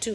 2।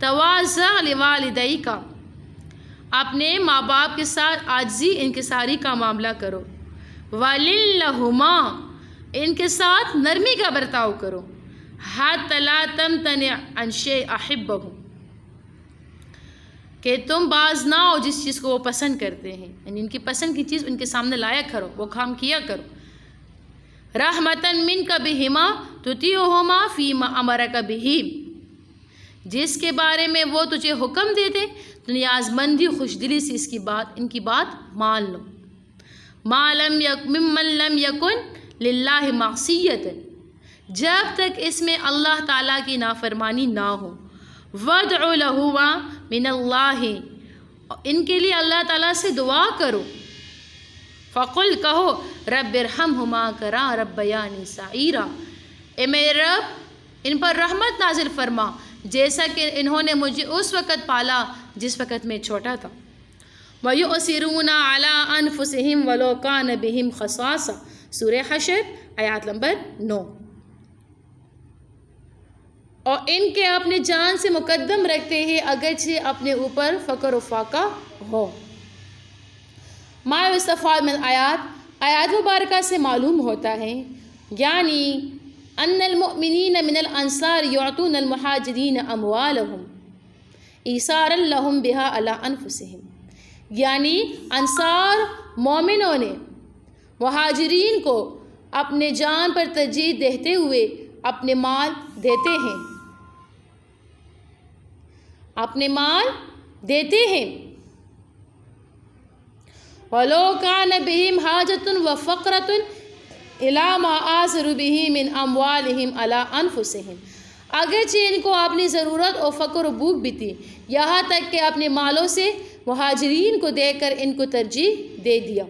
تواضع لوالدیک، اپنے ماں باپ کے ساتھ عاجزی انکساری کا معاملہ کرو، وَلِلَّهُمَا، ان کے ساتھ نرمی کا برتاؤ کرو، حَتَّى لَا تَمْتَنِعْ عَنْ شَيْءٍ أَحِبَّهُ، کہ تم باز نہ ہو جس چیز کو وہ پسند کرتے ہیں، یعنی ان کی پسند کی چیز ان کے سامنے لایا کرو، وہ کام کیا کرو۔ رحمتاً منک بہما تطیعہما فیما امرک بہ، جس کے بارے میں وہ تجھے حکم دے دے تو نیازمندی خوش دلی سے ان کی بات مان لو۔ ممن لم یکن للہ معصیۃ، جب تک اس میں اللہ تعالیٰ کی نافرمانی نہ ہو۔ وَادْعُ لَهُمَا مِنَ اللَّهِ، ان کے لیے اللہ تعالیٰ سے دعا کرو۔ فَقُلْ، کہو، رَبِّ ارْحَمْهُمَا كَمَا رَبَّيَانِي صَغِيرًا، اے میرے رب ان پر رحمت نازل فرما جیسا کہ انہوں نے مجھے اس وقت پالا جس وقت میں چھوٹا تھا۔ وَيُؤْثِرُونَ عَلَىٰ أَنفُسِهِمْ وَلَوْ كَانَ بِهِمْ خَصَاصَةٌ، سورہ حشر آیات نمبر 9۔ اور ان کے اپنے جان سے مقدم رکھتے ہیں اگرچہ اپنے اوپر فقر و فاقہ ہو۔ ما یستفاد من آیات مبارکہ سے معلوم ہوتا ہے، یعنی ان المؤمنین من الانصار یعطون المہاجرین اموالہم ایثارا لہم بہا علی انفسہم، یعنی انصار مومنوں نے مہاجرین کو اپنے جان پر ترجیح دیتے ہوئے اپنے مال دیتے ہیں، اپنے مال دیتے ہیں۔ وَلَوْ كَانَ بِهِمْ حَاجَةٌ وَفَقْرَةٌ إِلَىٰ مَا آثَرُوا بِهِ مِنْ أَمْوَالِهِمْ عَلَىٰ أَنفُسِهِمْ، اگرچہ ان کو اپنی ضرورت اور فقر و بھوک بھی تھی، یہاں تک کہ اپنے مالوں سے مہاجرین کو دے کر ان کو ترجیح دے دیا۔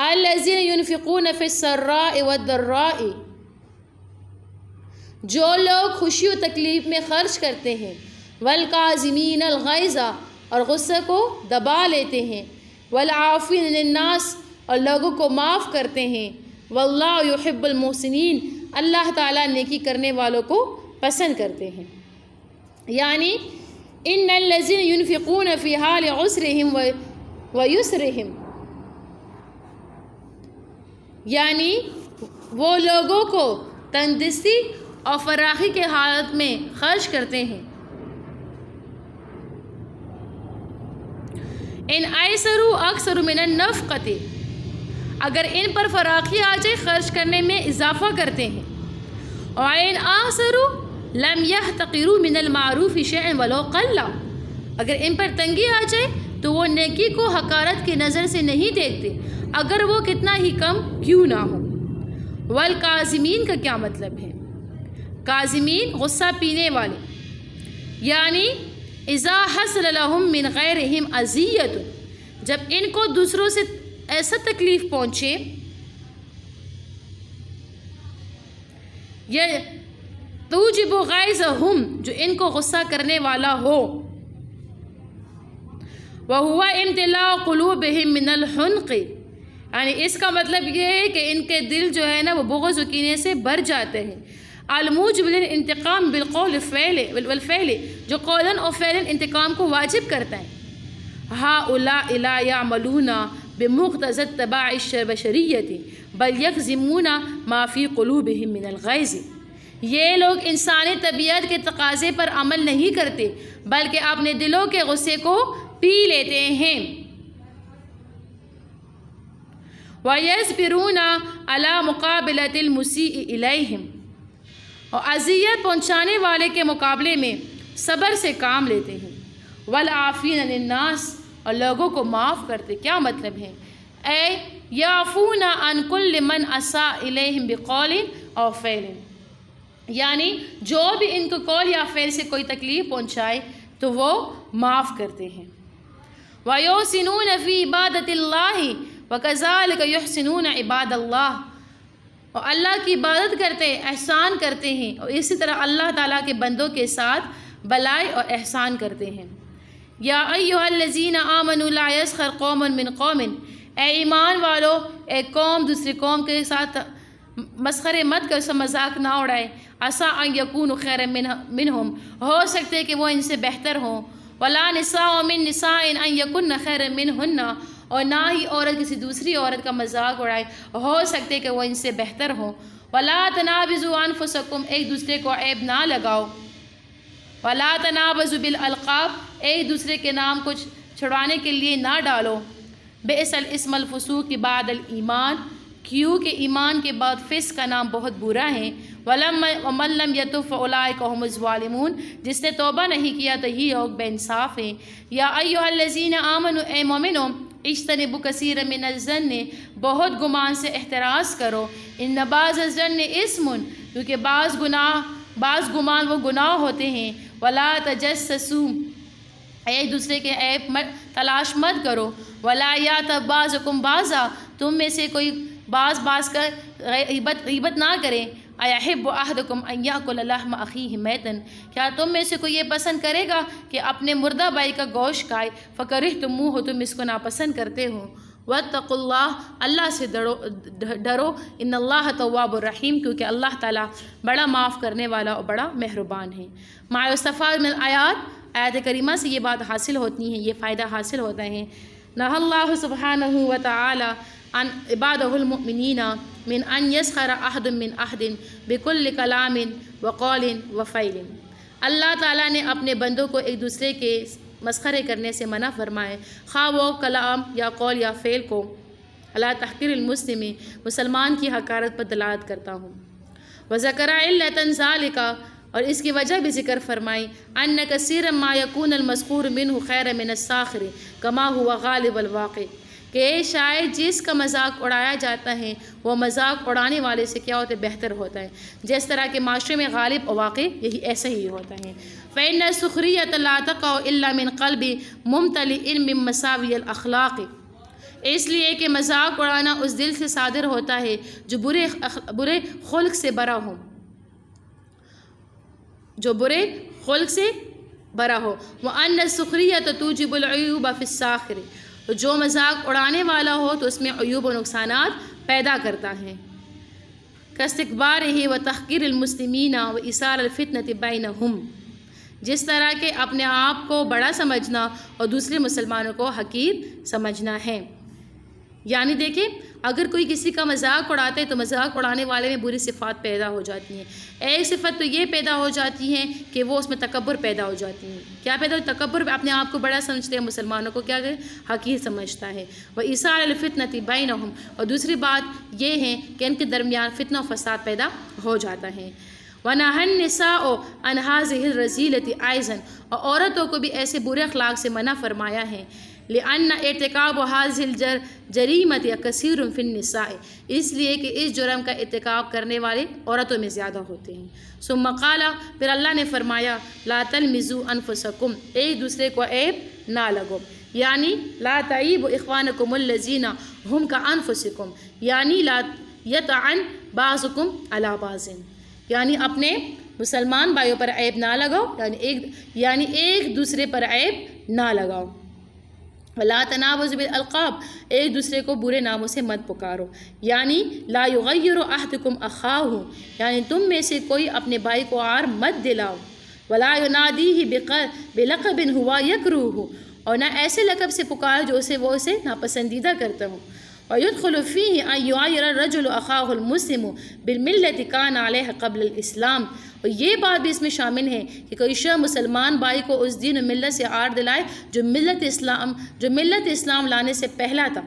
الَّذِينَ يُنْفِقُونَ فِي السَّرَّاءِ وَالضَّرَّاءِ، جو لوگ خوشی و تکلیف میں خرچ کرتے ہیں، وَالْكَاظِمِينَ الْغَيْظَ، اور غصے کو دبا لیتے ہیں، وَالْعَافِينَ عَنِ النَّاسِ، اور لوگوں کو معاف کرتے ہیں، وَاللَّهُ يُحِبُّ الْمُحْسِنِينَ، اللہ تعالیٰ نیکی کرنے والوں کو پسند کرتے ہیں۔ یعنی ان الذین ينفقون فی حال عسرہم ویسرہم، یعنی وہ لوگوں کو تندرستی اور فراخی کے حالت میں خرچ کرتے ہیں۔ ان ایسروا اکثر من النفقۃ، اگر ان پر فراخی آ جائے خرچ کرنے میں اضافہ کرتے ہیں۔ اور ان آثروا لم یحتقروا من المعروف شیئا ولو قل، اگر ان پر تنگی آ جائے تو وہ نیکی کو حقارت کی نظر سے نہیں دیکھتے اگر وہ کتنا ہی کم کیوں نہ ہو۔ والکاظمین کا کیا مطلب ہے؟ کاظمین غصہ پینے والے، یعنی اذا حصل لهم من غیرہم اذیۃ، جب ان کو دوسروں سے ایسا تکلیف پہنچے یا توجب غیظہم، جو ان کو غصہ کرنے والا ہو، وہو امتلاء قلوبہم من الحنق، یعنی اس کا مطلب یہ ہے کہ ان کے دل جو ہے نا وہ بغض و کینے سے بھر جاتے ہیں۔ الموجب للانتقام بالقول والفعل، جو قولاً اور فعلاً انتقام کو واجب کرتا ہے۔ ہؤلاء لا یعملون بمقتضى اتباع البشریۃ بل یکظمون ما فی قلوبہم من الغیظ، یہ لوگ انسانی طبیعت کے تقاضے پر عمل نہیں کرتے بلکہ اپنے دلوں کے غصے کو پی لیتے ہیں۔ وَيَصْبِرُونَ عَلَىٰ مُقَابَلَةِ الْمُسِيءِ إِلَيْهِمْ، اور اذیت پہنچانے والے کے مقابلے میں صبر سے کام لیتے ہیں۔ وَالْعَافِينَ عَنِ النَّاسِ، اور لوگوں کو معاف کرتے۔ کیا مطلب ہے؟ اے یعفون عن کل من اساء الیہم بقول او فعل، یعنی جو بھی ان کو قول یا فعل سے کوئی تکلیف پہنچائے تو وہ معاف کرتے ہیں۔ وَيُحْسِنُونَ فِي عِبَادَةِ اللَّهِ وَكَذَلِكَ يُحْسِنُونَ عِبَادَ اللَّهِ، اور اللہ کی عبادت کرتے احسان کرتے ہیں، اور اسی طرح اللہ تعالیٰ کے بندوں کے ساتھ بلائی اور احسان کرتے ہیں۔ یا ایھا الذین آمنوا لا یسخر قوم من قوم، اے ایمان والو ایک قوم دوسری قوم کے ساتھ مسخرے مت کر، اسے مذاق نہ اڑائے. عسیٰ ان یکونوا خیرا منہم، ہو سکتے کہ وہ ان سے بہتر ہوں. ولا نساء من نساء ان یکن خیرا منہن، اور نہ ہی عورت کسی دوسری عورت کا مذاق اڑائے، ہو سکتے کہ وہ ان سے بہتر ہوں. ولا تنابزوا انفسکم، ایک دوسرے کو عیب نہ لگاؤ. ولا تنابزوا بالالقاب، ایک دوسرے کے نام کو چھڑوانے کے لیے نہ ڈالو. بئس الاسم الفسوق بعد الایمان، کیونکہ ایمان کے بعد فسق کا نام بہت برا ہے. ومن لم یتب فاولئک هم الظالمون، جس نے توبہ نہیں کیا تو یہ لوگ بے انصاف ہیں. یا ایھا الذین آمنوا، اے مومنو، اجتنبوا کثیرا من الظن، بہت گمان سے احتراز کرو. ان بعض الظن اسم، کیونکہ بعض گمان وہ گناہ ہوتے ہیں. ولا تجسسوا، ایک دوسرے کے عیب تلاش مت کرو. ولا یغتب بعضکم بعضا، تم میں سے کوئی بعض کا غیبت نہ کرے. ایحب احدکم ان یاکل لحم اخیہ میتا، کیا تم میں سے کوئی یہ پسند کرے گا کہ اپنے مردہ بھائی کا گوشت کھائے. فکرہتموہ، تم اس کو ناپسند کرتے ہو. واتقوا اللہ، اللہ سے ڈرو. ان اللہ تواب الرحیم، کیونکہ اللہ تعالیٰ بڑا معاف کرنے والا اور بڑا مہربان ہے. ما یستفاد من آیات کریمہ سے یہ بات حاصل ہوتی ہیں، یہ فائدہ حاصل ہوتا ہے. نہى اللہ سبحانہ وتعالی عن عبادہ المؤمنین من ان یسخر احد من احد بکل کلام وقول وفعل. اللہ تعالیٰ نے اپنے بندوں کو ایک دوسرے کے مسخرے کرنے سے منع فرمائے، خواہ وہ کلام یا قول یا فعل کو. اللہ تحقیر المسلم، مسلمان کی حقارت پر دلالت کرتا ہوں. وذکر علۃ ذالک، اور اس کی وجہ بھی ذکر فرمائی، ان کثیرا ما یکون المذکور منہ خیر من الساخر کما ہوا غالب الواقع، کہ شاید جس کا مذاق اڑایا جاتا ہے وہ مذاق اڑانے والے سے کیا ہوتا ہے؟ بہتر ہوتا ہے. جس طرح کے معاشرے میں غالب اور واقع یہی ایسا ہی ہوتا ہے. فإن السخریۃ لا تقع الا من قلب ممتلئ من مساوی الاخلاق، اس لیے کہ مذاق اڑانا اس دل سے صادر ہوتا ہے جو برے خلق سے برا ہو، جو برے خلق سے برا ہو. وأن السخریۃ توجب العیوب فی الساخر، جو مذاق اڑانے والا ہو تو اس میں عیوب و نقصانات پیدا کرتا ہے. کاستکبارہ و تحقیر المسلمین و ایثار الفتنۃ بینہم، جس طرح کہ اپنے آپ کو بڑا سمجھنا اور دوسرے مسلمانوں کو حقیر سمجھنا ہے. یعنی دیکھیں، اگر کوئی کسی کا مذاق اڑاتے تو مذاق اڑانے والے میں بری صفات پیدا ہو جاتی ہیں. ایک صفت تو یہ پیدا ہو جاتی ہے کہ وہ اس میں تکبر پیدا ہو جاتی ہے. کیا پیدا ہو؟ تکبر، اپنے آپ کو بڑا سمجھتے ہیں، مسلمانوں کو کیا حقیر سمجھتا ہے. وہ ایثار الفتنۃ بینہم، اور دوسری بات یہ ہے کہ ان کے درمیان فتنہ و فساد پیدا ہو جاتا ہے. وَنَهَى النِّسَاءُ عَنْ هَٰذِهِ الرَّذِيلَةِ أَيْضًا، اور عورتوں کو بھی ایسے برے اخلاق سے منع فرمایا ہے. لِأَنَّ ارتکاب هَٰذِهِ الْجَرِیمَةِ کثیر فی النِّسَاءِ، اس لیے کہ اس جرم کا ارتکاب کرنے والے عورتوں میں زیادہ ہوتے ہیں. ثم قال، پھر اللہ نے فرمایا، لا تلمزوا انفسکم، ایک دوسرے کو عیب نہ لگو. یعنی لا تعیبوا اخوانکم الذین هم کانفسکم، یعنی لا یطعن بعضکم علی بعض، یعنی اپنے مسلمان بھائیوں پر عیب نہ لگاؤ، یعنی ایک دوسرے پر عیب نہ لگاؤ. ولا تنابزوا بالالقاب، ایک دوسرے کو برے ناموں سے مت پکارو. یعنی لا یغیر احدکم اخاہ، یعنی تم میں سے کوئی اپنے بھائی کو عار مت دلاؤ. ولا ینادیہ بلقب ہوا یکرہہ، اور نہ ایسے لقب سے پکارو جو وہ اسے ناپسندیدہ کرتا ہو. وَيُدْخِلُ فِيهِ أَنْ يُعَيِّرَ الرَّجُلُ أَخَاهُ الْمُسْلِمُ بِالْمِلَّةِ كَانَ عَلَيْهَا قَبْلَ الْإِسْلَامِ، اور یہ بات بھی اس میں شامل ہے کہ کوئی شخص مسلمان بھائی کو اس دین و ملت سے عار دلائے جو ملت اسلام لانے سے پہلا تھا.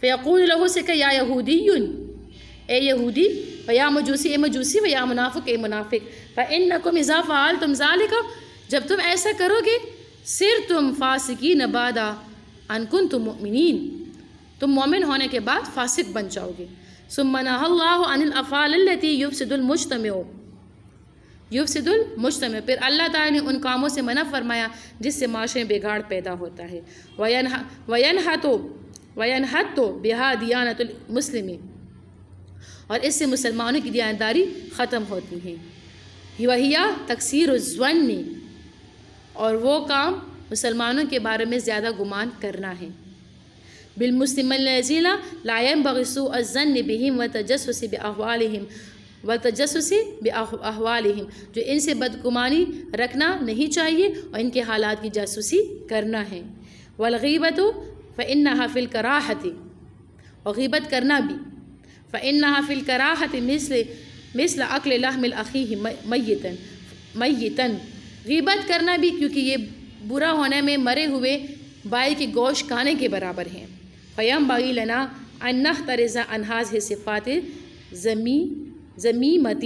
فَيَقُولُ لَهُ سے کہ یا یہودی، اے یہودی، وَيَا مجوسی، اے مجوسی، وَيَا منافق، اے منافق. فَإِنَّكُمْ إِذَا فَعَلْتُمْ ذَلِكَ، جب تم ایسا کرو گے، صِرْتُمْ فَاسِقِينَ بَعْدَ أَنْ كُنْتُمْ مُؤْمِنِينَ، تم مومن ہونے کے بعد فاسق بن جاؤ گے. ثم نهى الله عن الافعال التي يفسد المجتمع، پھر اللہ تعالیٰ نے ان کاموں سے منع فرمایا جس سے معاشرے میں بگاڑ پیدا ہوتا ہے. وَيَنْحَتُ بِهَا دِيَانَةُ الْمُسْلِمِ، اور اس سے مسلمانوں کی دیانتداری ختم ہوتی ہے. وَهِيَ تَكْثِيرُ الظَّنِّ، اور وہ کام مسلمانوں کے بارے میں زیادہ گمان کرنا ہے. بالمسلم الذین لا ينبغي سوء الظن بهم والتجسس بأحوالهم، جو ان سے بدگمانی رکھنا نہیں چاہیے اور ان کے حالات کی جاسوسی کرنا ہے۔ والغیبۃ فإنها في الکراہۃ، اور غیبت کرنا بھی فإنها في الکراہۃ مثل اکل لحم الاخیہ میتاً، غیبت کرنا بھی کیونکہ یہ برا ہونے میں مرے ہوئے بھائی کے گوشت کھانے کے برابر ہیں۔ فینبغی لنا ان نحترز عن هذه الصفات ذمیمۃ،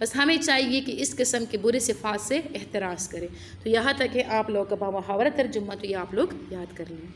بس ہمیں چاہیے کہ اس قسم کے برے صفات سے احتراز کریں۔ تو یہاں تک ہے آپ لوگ کا محاورہ ترجمہ، تو یہ آپ لوگ یاد کر لیں۔